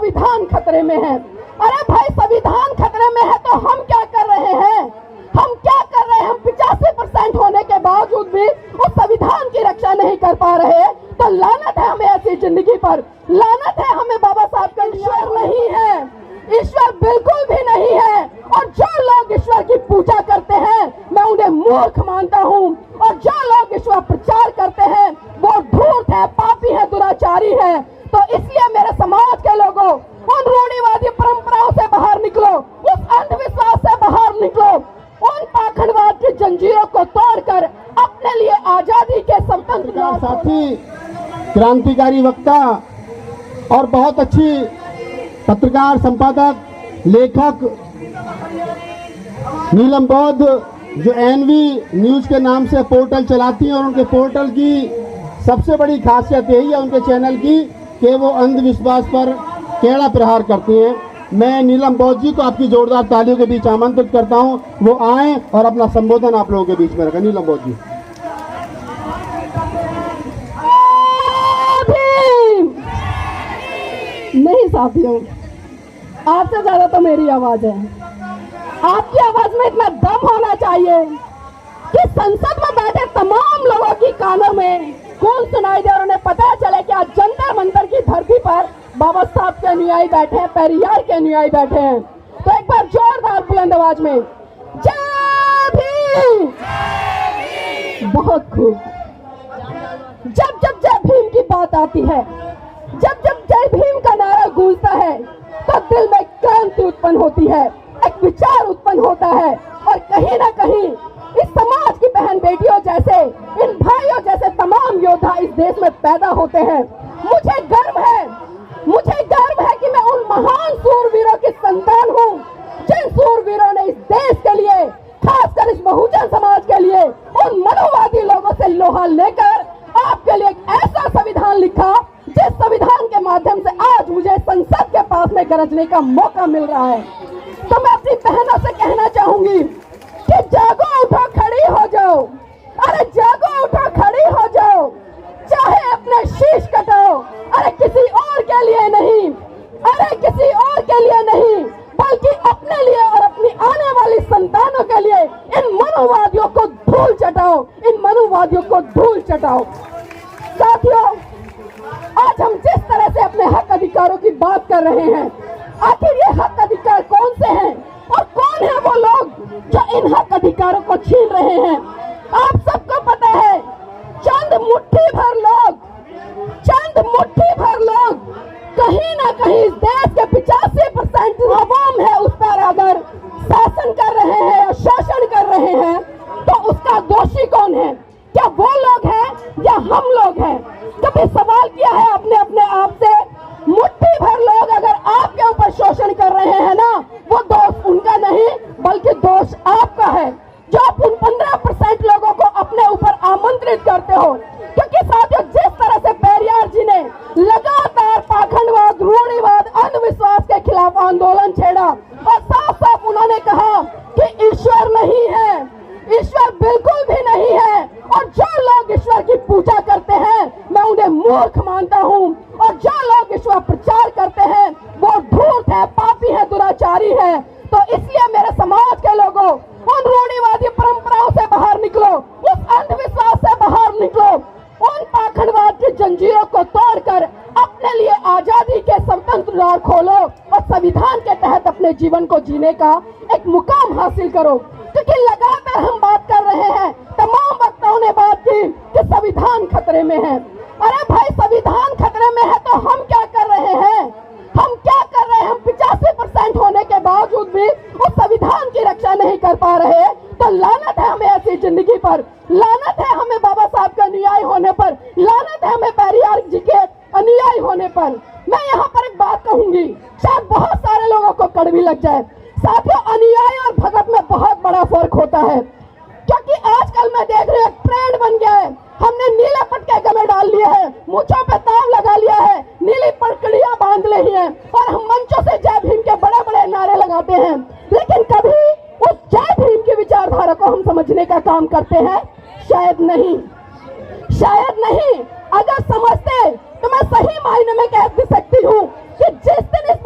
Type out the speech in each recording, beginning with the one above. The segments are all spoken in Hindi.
संविधान खतरे में है। अरे भाई संविधान खतरे में है तो हम क्या कर रहे हैं? हम क्या कर रहे हैं? हम 85% होने के बावजूद भी उस संविधान की रक्षा नहीं कर पा रहे। तो लानत है हमें ऐसी जिंदगी पर, लानत है हमें बाबा साहब का। ईश्वर नहीं है, ईश्वर बिल्कुल भी नहीं है। और जो लोग ईश्वर की पूजा करते हैं मैं उन्हें मूर्ख मानता हूँ। और जो लोग ईश्वर प्रचार करते हैं वो धूर्त है, पापी है, दुराचारी है। तो इसलिए मेरे समाज के लोगों, उन रूढ़िवादी परंपराओं से बाहर निकलो, उस अंधविश्वास से बाहर निकलो, उन पाखंडवाद की जंजीरों को तोड़कर अपने लिए आजादी के स्वतंत्र साथी, क्रांतिकारी वक्ता और बहुत अच्छी पत्रकार, संपादक, लेखक नीलम बौद्ध जो एनवी न्यूज के नाम से पोर्टल चलाती हैं, और उनके पोर्टल की सबसे बड़ी खासियत यही है उनके चैनल की कि वो अंधविश्वास पर टेढ़ा प्रहार करती हैं। मैं नीलम बौद्ध जी को आपकी जोरदार तालियों के बीच आमंत्रित करता हूं, वो आए और अपना संबोधन आप लोगों के बीच में रखें। नीलम बौद्ध जी। नहीं साथियों, आपसे ज्यादा तो मेरी आवाज है। आपकी आवाज में इतना दम होना चाहिए कि संसद में बैठे तमाम लोगों की कानों में कौन सुनाई दे और उन्हें पता चले कि आज जंतर मंतर की धरती पर बाबा साहब के अनुयायी बैठे हैं, पेरियार के अनुयायी बैठे हैं। तो एक बार जोरदार बुलंद आवाज में जय भीम। बहुत खूब। जब जब जय भीम की बात आती है, जब जब जय भीम का नारा गूंजता है तो दिल में क्रांति उत्पन्न होती है, एक विचार उत्पन्न होता है। और कहीं ना कहीं इस समाज की बहन बेटियों जैसे, इन भाइयों जैसे तमाम योद्धा इस देश में पैदा होते हैं। मुझे गर्व है कि मैं उन महान सूरवीरों की संतान हूँ जिन सूरवीरों ने इस देश के लिए, खासकर इस बहुजन समाज के लिए, उन मनोवादी लोगों से लोहा लेकर आपके लिए एक ऐसा संविधान लिखा जिस संविधान के माध्यम से आज मुझे संसद के पास में गरजने का मौका मिल रहा है। तो मैं अपनी बहनों से कहना चाहूंगी कि जागो, उठो, खड़ी हो जाओ। अरे जागो, उठो, खड़ी हो जाओ। चाहे अपने शीश कटाओ, अरे किसी और के लिए नहीं, अरे किसी और के लिए नहीं, बल्कि अपने लिए और अपनी आने वाली संतानों के लिए इन मनोवादियों को धूल चटाओ, इन मनोवादियों को धूल चटाओ। साथियों, आज हम जिस तरह से अपने हक अधिकारों की बात कर रहे हैं, आखिर ये हक अधिकार कौन से हैं और कौन है वो लोग जो इन हक अधिकारों को छीन रहे हैं? आप सबको पता है, चंद मुट्ठी भर लोग कहीं ना कहीं इस देश के 85% अवाम है उस पर अगर शासन कर रहे हैं या शोषण कर रहे हैं तो उसका दोषी कौन है? क्या वो लोग हैं या हम लोग हैं? कभी सवाल किया है अपने आप से? मुट्ठी भर लोग अगर आपके ऊपर शोषण कर रहे हैं ना, वो दोष उनका नहीं बल्कि दोष आपका है, जो आप उन 15% लोगों को अपने ऊपर आमंत्रित करते हो। क्योंकि साथियों, जिस तरह से पेरियार जी ने लगातार पाखंडवाद, रूढ़िवाद, अंधविश्वास के खिलाफ आंदोलन छेड़ा और साफ साफ उन्होंने कहा कि ईश्वर नहीं है, ईश्वर बिल्कुल भी नहीं है। और जो लोग ईश्वर की पूजा करते हैं मैं उन्हें मूर्ख मानता हूँ। और जो लोग ईश्वर प्रचार करते हैं वो धूर्त है, पापी है, दुराचारी है। तो इसलिए मेरे समाज के लोगों, उन रूढ़िवादी परंपराओं से बाहर निकलो, उस अंधविश्वास से बाहर निकलो, उन पाखंडवाद की जंजीरों को तोड़कर अपने लिए आजादी के स्वतंत्र द्वार खोलो और संविधान के तहत अपने जीवन को जीने का एक मुकाम हासिल करो। क्योंकि लगातार हम बात कर रहे हैं, तमाम वक्ताओं ने बात की कि संविधान खतरे में है। अरे भाई संविधान खतरे में है तो हम क्या कर रहे हैं? हम क्या कर रहे हैं? हम 85% होने के बावजूद भी उस संविधान की रक्षा नहीं कर पा रहे। तो लानत है हमें ऐसी जिंदगी पर, लानत है हमें बाबा साहब के अनुयायी होने पर, लानत है हमें पेरियार जी के अनुयायी होने पर। मैं यहाँ पर एक बात कहूंगी, शायद बहुत सारे लोगों को कड़वी लग जाए। साथियों, अनुयायी और भगत में बहुत बड़ा फर्क होता है। क्योंकि आजकल मैं देख रही हूँ ट्रेंड बन गया है, हमने नीले पटके गले डाल लिए हैं, मूंछों पे ताव लगा लिया है, नीली पटकड़ियां बांध ली हैं और हम मंचों से जय भीम के बड़े बड़े नारे लगाते हैं। लेकिन कभी उस जय भीम की विचारधारा को हम समझने का काम करते हैं? शायद नहीं। अगर समझते तो मैं सही मायने में कह भी सकती हूँ कि जिस दिन इस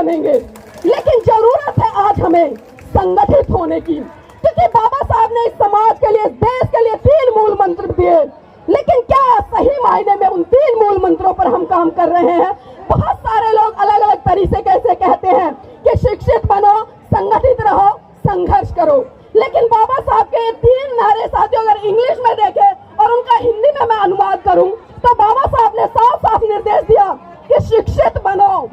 बनेंगे। लेकिन जरूरत है आज हमें संगठित होने की, क्योंकि बाबा साहब ने इस समाज के लिए, इस देश के लिए 3 मूल मंत्र दिए। लेकिन क्या सही मायने में उन 3 मूल मंत्रों पर हम काम कर रहे हैं? बहुत सारे लोग अलग अलग तरीके कैसे कहते हैं कि शिक्षित बनो, संगठित रहो, संघर्ष करो। लेकिन बाबा साहब के ये 3 नारे साथियों अगर इंग्लिश में देखे और उनका हिंदी में मैं अनुवाद करूं तो बाबा साहब ने साफ साफ निर्देश दिया कि शिक्षित बनो,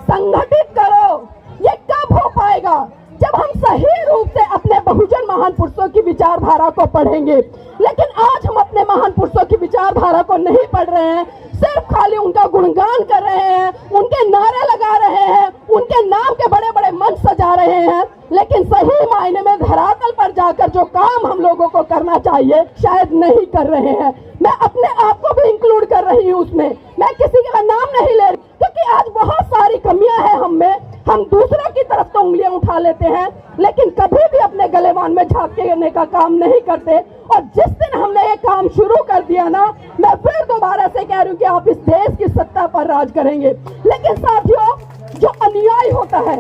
संगठित करो। ये कब हो पाएगा? जब हम सही रूप से अपने बहुजन महान पुरुषों की विचारधारा को पढ़ेंगे। लेकिन आज हम अपने महान पुरुषों की विचारधारा को नहीं पढ़ रहे हैं, सिर्फ खाली उनका गुणगान कर रहे हैं, उनके नारे लगा रहे हैं, उनके नाम के बड़े बड़े मंच सजा रहे हैं। लेकिन सही मायने में धरातल पर जाकर जो काम हम लोगों को करना चाहिए शायद नहीं कर रहे हैं। मैं अपने आप को भी इंक्लूड कर रही हूँ उसमें, मैं किसी का नाम नहीं ले रही, क्योंकि आज बहुत सारी कमियां हैं हम में। हम दूसरों की तरफ तो उंगलियां उठा लेते हैं, लेकिन कभी भी अपने गलेवान में झांकने का काम नहीं करते। और जिस दिन हमने ये काम शुरू कर दिया ना, मैं फिर दोबारा से कह रही हूँ कि आप इस देश की सत्ता पर राज करेंगे। लेकिन साथियों, जो अनुयायी होता है,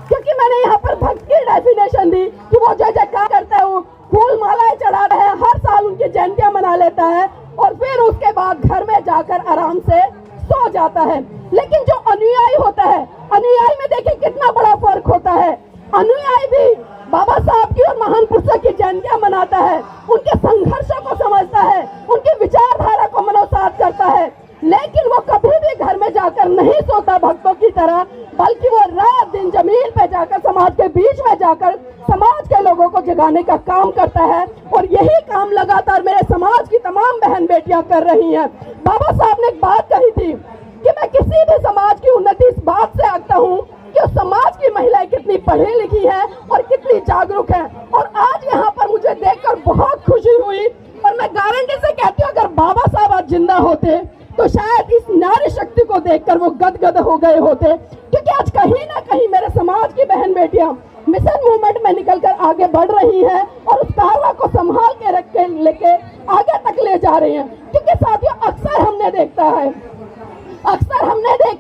क्योंकि मैंने यहाँ पर भक्त की डेफिनेशन दी कि वो जय जयकार करता है, फूल मालाएं चढ़ाता है, हर साल उनकी जयंतियां मना लेता है और फिर उसके बाद घर में जाकर आराम से सो जाता है। लेकिन जो अनुयायी होता है, अनुयायी में देखिए कितना बड़ा फर्क होता है। अनुयायी भी बाबा साहब की और महान पुरुषों की जयंतियां मनाता है, उनके संघर्षों को समझता है, उनकी विचारधारा को मनोसात करता है। लेकिन वो कभी भी घर में जाकर नहीं सोता भक्तों की तरह, बल्कि वो रात दिन जमीन पे जाकर, समाज के बीच में जाकर समाज के लोगों को जगाने का काम करता है। और यही काम लगातार मेरे समाज की तमाम बहन बेटियां कर रही हैं। बाबा साहब ने एक बात कही थी कि मैं किसी भी समाज की उन्नति इस बात से आंकता हूँ कि उस समाज की महिलाएं कितनी पढ़ी लिखी है और कितनी जागरूक है। और आज यहाँ पर मुझे देखकर बहुत खुशी हुई और मैं गारंटी से कहती हूँ अगर बाबा साहब आज जिंदा होते तो शायद इस नारी शक्ति को देखकर वो गदगद हो गए होते। क्योंकि आज कहीं ना कहीं मेरे समाज की बहन बेटियां मिशन मूवमेंट में निकलकर आगे बढ़ रही हैं और उस कारवा को संभाल के रख के लेके आगे तक ले जा रही हैं। क्योंकि साथियों अक्सर हमने देखा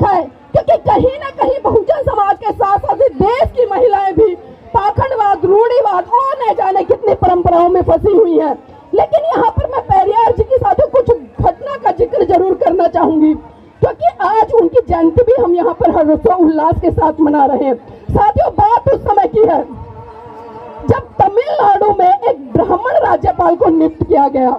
है क्योंकि कहीं ना कहीं बहुजन समाज के साथ साथ देश की महिलाएं भी पाखंडवाद, रूढ़िवाद और न जाने कितनी परंपराओं में फंसी हुई हैं। लेकिन यहाँ पर मैं पेरियार जी के साथ कुछ घटना का जिक्र जरूर करना चाहूंगी, क्योंकि आज उनकी जयंती भी हम यहाँ पर हर्षोल्लास के साथ मना रहे हैं। साथियों, बात उस समय की है जब तमिलनाडु में एक ब्राह्मण राज्यपाल को नियुक्त किया गया।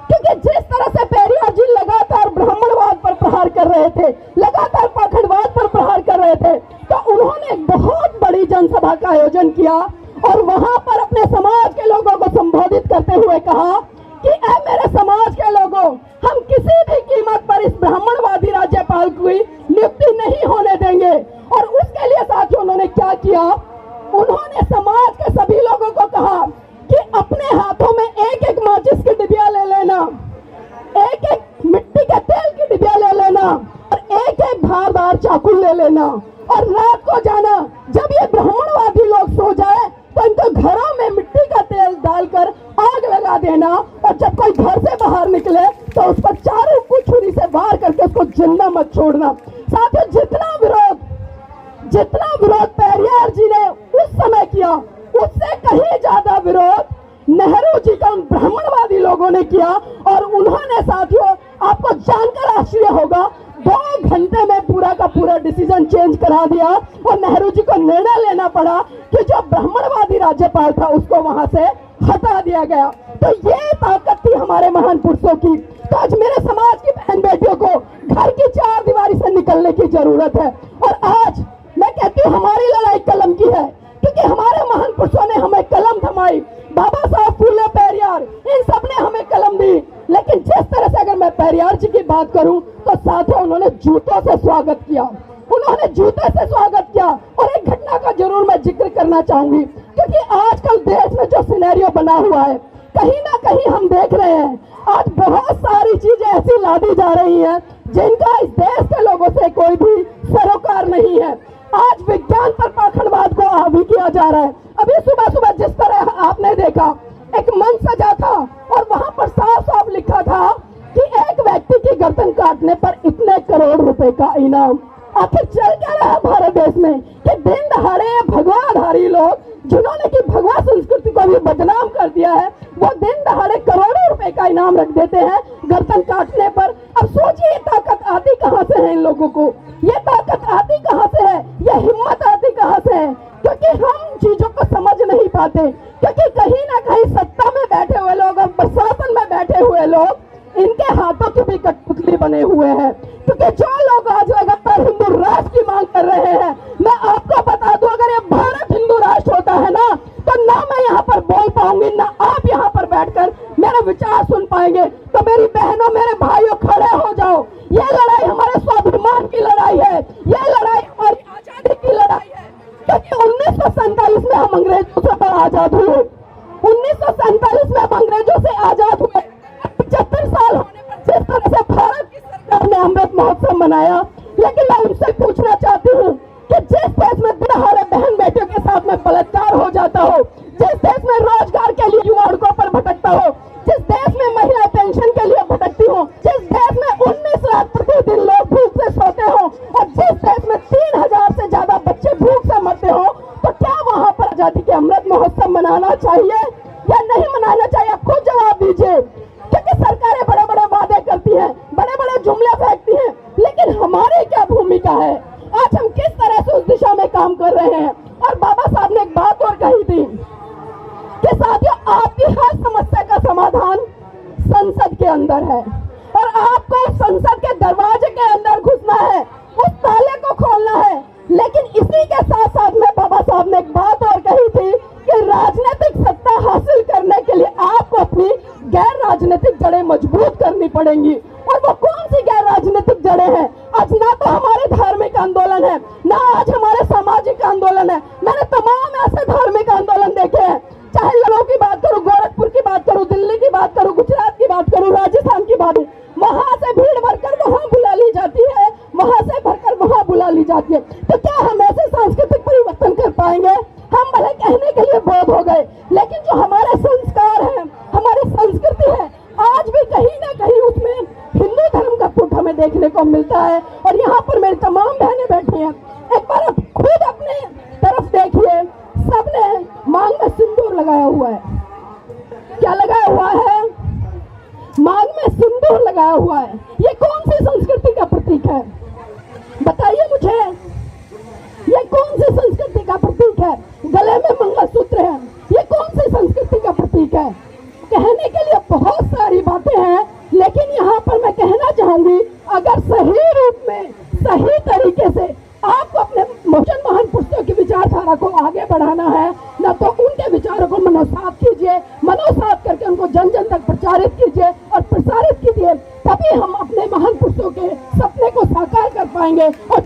क्योंकि जिस तरह से पेरियार जी लगातार ब्राह्मणवाद पर प्रहार कर रहे थे, लगातार पाखंडवाद पर प्रहार कर रहे थे, तो उन्होंने एक बहुत बड़ी जनसभा का आयोजन किया और वहां पर अपने समाज के लोगों को संबोधित करते हुए कहा कि ऐ मेरे समाज के लोगों, हम किसी भी कीमत पर इस ब्राह्मणवादी राज्यपाल की नियुक्ति नहीं होने देंगे। और उसके लिए साथियों उन्होंने क्या किया, उन्होंने समाज के सभी लोगों को कहा कि अपने हाथों में एक एक माचिस की डिबिया ले लेना, एक एक मिट्टी के तेल की डिबिया ले लेना और एक एक धारदार चाकू ले लेना और रात को जाना, जब ये ब्राह्मणवादी लोग सो जाए तो इनको घरों में मिट्टी का तेल डालकर आग लगा देना और जब कोई घर से बाहर निकले तो उस पर चारों को छुरी से वार करके उसको जिंदा मत छोड़ना। साथियों, जितना विरोध पेरियार जी ने उस समय किया, उससे कहीं ज्यादा विरोध नेहरू जी का उन ब्राह्मणवादी लोगों ने किया। और उन्होंने साथियों, आपको जानकर आश्चर्य होगा, 2 घंटे में पूरा का पूरा डिसीजन चेंज करा दिया और नेहरू जी को निर्णय लेना पड़ा कि जो ब्राह्मणवादी राज्यपाल था उसको वहां से हटा दिया गया। तो ये ताकत थी हमारे महान पुरुषों की। तो आज मेरे समाज की बहन बेटियों को घर की 4 दीवारी से निकलने की जरूरत है। और आज मैं कहती हूँ हमारी लड़ाई कलम की है, क्योंकि हमारे महान पुरुषों ने हमें कलम थमाई। बाबा साहब, फूले, पेरियार, इन सब ने हमें कलम दी। लेकिन जिस तरह से अगर मैं पेरियार जी की बात करूं तो साथियों उन्होंने जूतों से स्वागत किया, और एक घटना का जरूर मैं जिक्र करना चाहूंगी, क्योंकि आजकल देश में जो सिनेरियो बना हुआ है, कहीं ना कहीं हम देख रहे हैं आज बहुत सारी चीजें ऐसी लादी जा रही हैं जिनका इस देश के लोगों से कोई भी सरोकार नहीं है। आज विज्ञान पर पाखंडवाद को हावी किया जा रहा है। अभी सुबह सुबह जिस तरह आपने देखा, एक मंच सजा था और वहां पर साफ साफ लिखा था कि एक व्यक्ति की गर्दन काटने पर इतने करोड़ रुपए का इनाम। आखिर चल क्या रहा है भारत देश में कि दिन दहाड़े भगवाधारी लोग जिन्होंने की भगवा संस्कृति को भी बदनाम कर दिया है, वो दिन दहाड़े करोड़ों रुपए का इनाम रख देते हैं गर्दन काटने पर। अब सोचिए ये ताकत आती कहां से है इन लोगों को, ये ताकत आती कहां से है, ये हिम्मत आती कहां से है? क्योंकि हम चीजों को समझ नहीं पाते, क्योंकि कहीं ना कहीं सत्ता में बैठे हुए लोग और प्रशासन में बैठे हुए लोग इनके हाथों की भी कठपुतली बने हुए हैं। क्योंकि जो लोग आज लगातार हिंदू राष्ट्र की मांग कर रहे हैं, मैं आपको बता दूं, अगर ये भारत हिंदू राष्ट्र होता है ना, तो ना मैं यहाँ पर बोल पाऊंगी, ना आप यहाँ पर बैठकर मेरे विचार सुन पाएंगे। तो मेरी बहनों, मेरे भाइयों, खड़े हो जाओ। ये लड़ाई हमारे स्वाभिमान की लड़ाई है, ये लड़ाई हमारी आजादी की लड़ाई है। क्योंकि 1947 में हम अंग्रेजों से आजाद हुए, 1947 में हम अंग्रेजों से आजाद हुए। 75 साल होने पर जिस तरह से भारत की सरकार ने अमृत महोत्सव मनाया, लेकिन मैं उनसे पूछना चाहती हूँ कि जिस देश में दिनहारे बहन बेटियों के साथ में बलात्कार हो जाता हो, जिस देश में रोजगार के लिए युवा सड़कों पर भटकता हो, जिस देश में महिला पेंशन के लिए भटकती हो, जिस देश में 19 लाख प्रतिदिन लोग भूख से सोते हो और जिस देश में 3000 से ज्यादा बच्चे भूख से मरते हो, तो क्या वहाँ पर आजादी के अमृत महोत्सव मनाना चाहिए या नहीं मनाना चाहिए? आप खुद जवाब दीजिए। क्योंकि सरकारें बड़े बड़े वादे करती हैं, बड़े बड़े जुमले फेंकती हैं, लेकिन हमारी क्या भूमिका है? आज हम किस तरह से उस दिशा में काम कर रहे हैं? और बाबा साहब ने एक बात और कही थी कि साथियों, आपकी हर समस्या का समाधान संसद के अंदर है और आपको संसद के दरवाजे के अंदर घुसना है, उस ताले को खोलना है। लेकिन इसी के साथ साथ में बाबा साहब ने एक बात और कही थी कि राजनीतिक सत्ता हासिल करने के लिए आपको अपनी गैर राजनीतिक जड़ें मजबूत करनी पड़ेंगी। और वो कौन सी गैर राजनीतिक जड़ें हैं? आज ना तो हमारे धार्मिक आंदोलन है, ना आज हमारे सामाजिक आंदोलन है। मैंने तमाम ऐसे धार्मिक आंदोलन देखे हैं, चाहे लखनऊ की बात करूं, गोरखपुर की बात करूं, दिल्ली की बात करूं, गुजरात की बात करूं, राजस्थान की बात, वहां से भीड़ भरकर वहां बुला ली जाती है, वहां से भरकर वहां बुला ली जाती है। तो क्या हम ऐसे सांस्कृतिक परिवर्तन कर पाएंगे? हम भले कहने के लिए बहुत हो गए, लेकिन जो हमारे संस्कार है, हमारी संस्कृति है, आज भी कहीं ना कहीं उसमें हिंदू धर्म का पुट हमें देखने को मिलता है। और यहाँ पर मेरी तमाम बहनें बैठी हैं, एक बार आप खुद अपने तरफ देखिए, सबने मांग में सिंदूर लगाया हुआ है। क्या लगाया हुआ है? मांग में सिंदूर लगाया हुआ है। ये कौन सी संस्कृति का प्रतीक है? बताइए मुझे, ये कौन सी संस्कृति का प्रतीक है? गले में मंगलसूत्र है, ये कौन सी संस्कृति का प्रतीक है? कहने के लिए बहुत सारी बातें हैं, लेकिन यहाँ पर मैं कहना चाहूंगी, अगर सही रूप में, सही तरीके से आपको अपने मोहन महापुरुषों की विचारधारा को आगे बढ़ाना है ना, तो उनके विचारों को मनोसात कीजिए, मनोसात करके उनको जन जन तक प्रचारित कीजिए और प्रसारित कीजिए, तभी हम अपने महान पुरुषों के सपने को साकार कर पाएंगे। और